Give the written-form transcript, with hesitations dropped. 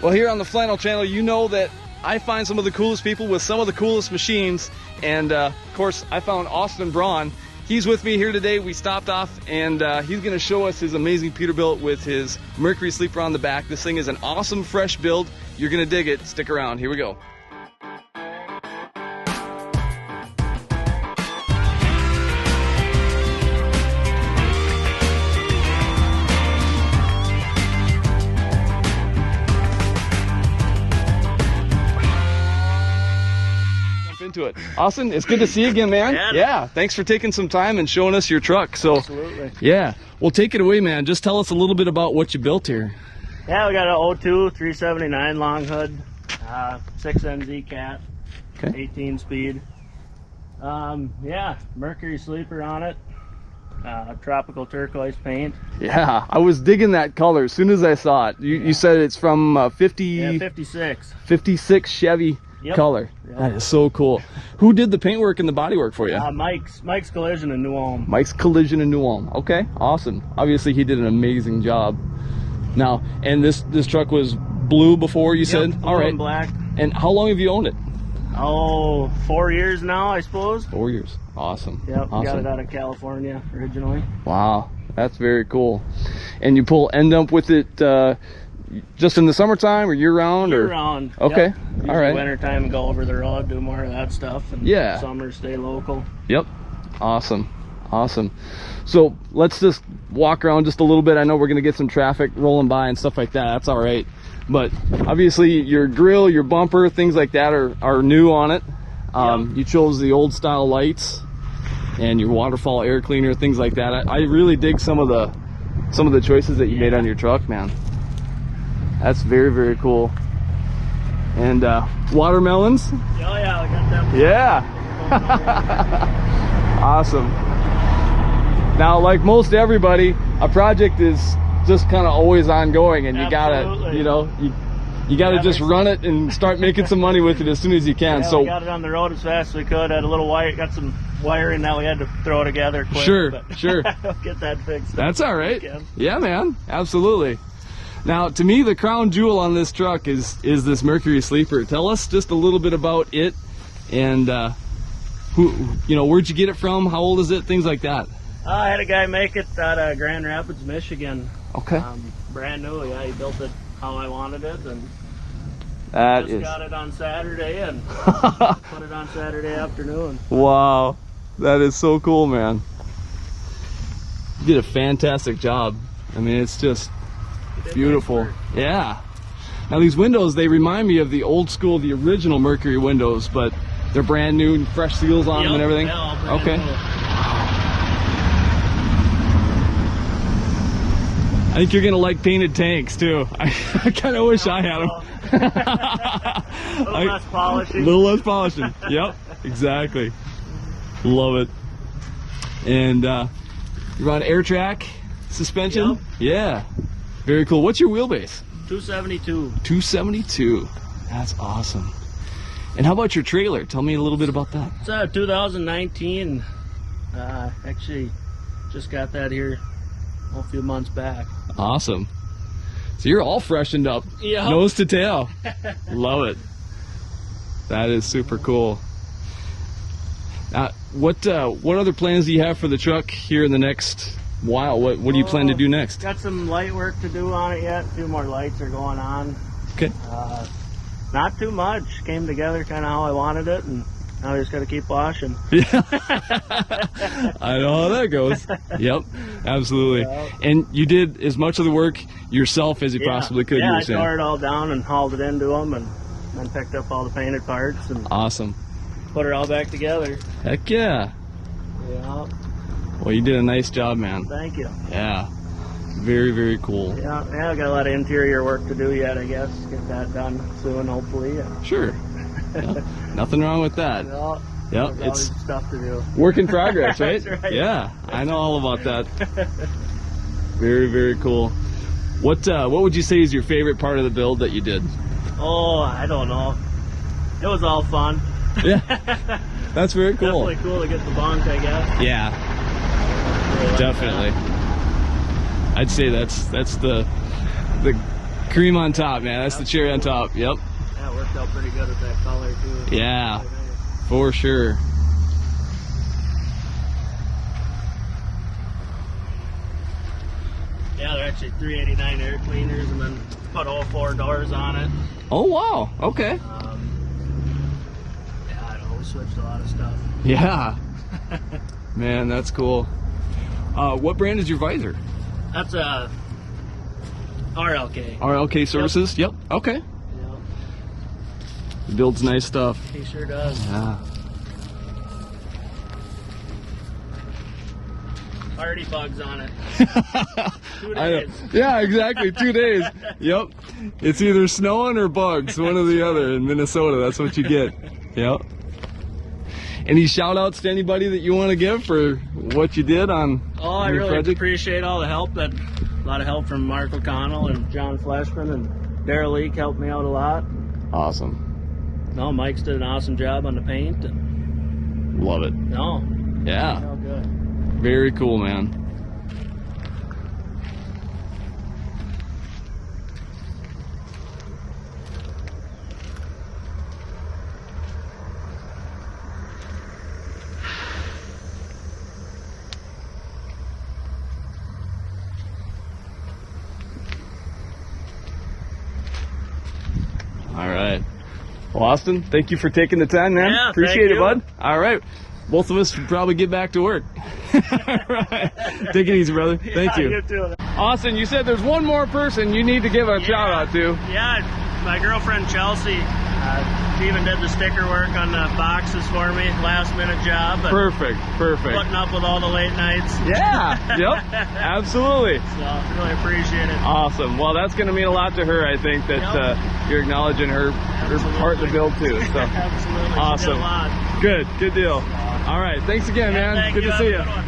Well, here on the Flannel Channel, you know that I find some of the coolest people with some of the coolest machines. And of course, I found Austin Braun. He's with me here today. We stopped off and he's gonna show us his amazing Peterbilt with his Mercury Sleeper on the back. This thing is an awesome fresh build. You're gonna dig it. Stick around. Here we go. Into it. Austin, it's good to see you again, man. Yeah, thanks for taking some time and showing us your truck. So, absolutely. Yeah, well, take it away, man. Just tell us a little bit about what you built here. Yeah, we got an 02 379 long hood, 6NZ cat, okay. 18 speed. Yeah, Mercury Sleeper on it. Tropical Turquoise paint. Yeah, I was digging that color as soon as I saw it. You said it's from 56 Chevy. Yep. Color. Yep. That is so cool. Who did the paintwork and the bodywork for you? Mike's Collision in New Ulm. Mike's Collision in New Ulm. Okay, awesome. Obviously, he did an amazing job. Now, and this truck was blue before, you said? Blue all right. And black. And how long have you owned it? Oh, 4 years now, I suppose. 4 years. Awesome. Yep. Awesome. Got it out of California originally. Wow, that's very cool. And you pull end up with it. Just in the summertime or year-round? Year-round. Okay. Yep. All right. Wintertime, go over the road, do more of that stuff. And yeah. Summer, stay local. Yep. Awesome. Awesome. So let's just walk around just a little bit. I know we're going to get some traffic rolling by and stuff like that. That's all right. But obviously your grill, your bumper, things like that are new on it. Yep. You chose the old style lights and your waterfall air cleaner, things like that. I really dig some of the choices that you made on your truck, man. That's very, very cool. And watermelons. Oh yeah, we got them. Yeah. Awesome. Now, like most everybody, a project is just kind of always ongoing, and you gotta, you gotta just run it and start making some money with it as soon as you can. Yeah, so we got it on the road as fast as we could. Had a little wire, got some wiring that we had to throw together quick. Sure, but sure. Get that fixed. That's all right. Yeah, man. Absolutely. Now, to me, the crown jewel on this truck is this Mercury Sleeper. Tell us just a little bit about it, and where'd you get it from? How old is it? Things like that. I had a guy make it out of Grand Rapids, Michigan. Okay. Brand new. Yeah, he built it how I wanted it, and got it on Saturday and put it on Saturday afternoon. Wow, that is so cool, man. You did a fantastic job. I mean, it's just beautiful. Yeah. Now these windows, they remind me of the old school, the original Mercury windows, but they're brand new and fresh seals on them and everything. Yeah, okay. New. I think you're gonna like painted tanks too. I kind of wish I had them. A little less polishing. A little less polishing. Yep. Exactly. Love it. And you're on Air Track suspension. Yep. Yeah. Very cool. What's your wheelbase? 272. 272. That's awesome. And how about your trailer? Tell me a little bit about that. It's a 2019. Actually, just got that here a few months back. Awesome. So you're all freshened up. Yeah. Nose to tail. Love it. That is super cool. What other plans do you have for the truck here in the next while? What do you plan to do next? Got some light work to do on it yet. A few more lights are going on. Okay. Not too much. Came together kind of how I wanted it, and now I just got to keep washing. Yeah. I know how that goes. Yep, absolutely. Yep. And you did as much of the work yourself as you possibly could. Yeah, I tore it all down and hauled it into them, and then picked up all the painted parts and awesome. Put it all back together. Heck yeah. Yeah. Well, you did a nice job, man. Thank you. Yeah. Very, very cool. Yeah, I got a lot of interior work to do yet, I guess. Get that done soon, hopefully. Sure. Yeah. Nothing wrong with that. No, yep, it's stuff to do. Work in progress, right? That's right. Yeah, I know all about that. Very, very cool. What would you say is your favorite part of the build that you did? Oh, I don't know. It was all fun. Yeah, that's very cool. Definitely cool to get the bunk, I guess. Yeah, definitely. I'd say that's the Cream on top, man. That's the cherry on top. Yep. Yeah, it worked out pretty good with that color too. Yeah, for sure. Yeah, they're actually 389 air cleaners, and then put all 4 doors on it. Oh wow. Okay. Yeah, I know, we switched a lot of stuff. Yeah. Man, that's cool. What brand is your visor? That's a RLK. RLK Services? Yep. Okay. Yep. It builds nice stuff. He sure does. Yeah. Already bugs on it. 2 I know. days. Yeah, exactly. 2 days. Yep. It's either snowing or bugs, one or the other in Minnesota. That's what you get. Yep. Any shout outs to anybody that you want to give for what you did on I your really project? appreciate all the help. A lot of help from Mark O'Connell and John Fleshman, and Daryl Leake helped me out a lot. Awesome. No, Mike's did an awesome job on the paint. And Love it. no, Yeah. all good. Very cool, man. All right. Well, Austin, thank you for taking the time, man. Yeah, Appreciate thank it, you. bud. All right. Both of us should probably get back to work. All right. Take it easy, brother. Thank you. You too. Austin, you said there's one more person you need to give a shout out to. Yeah, my girlfriend Chelsea. She even did the sticker work on the boxes for me. Last minute job. But Perfect. Perfect. putting up with all the late nights. Yeah. Yep. Absolutely. So really appreciate it. Awesome. Well, that's going to mean a lot to her. I think that you're acknowledging her part of the build too. So Absolutely. She did awesome. a lot. Good. Good deal. All right. Thanks again, man. Thank Good you. to see Have a you. good one.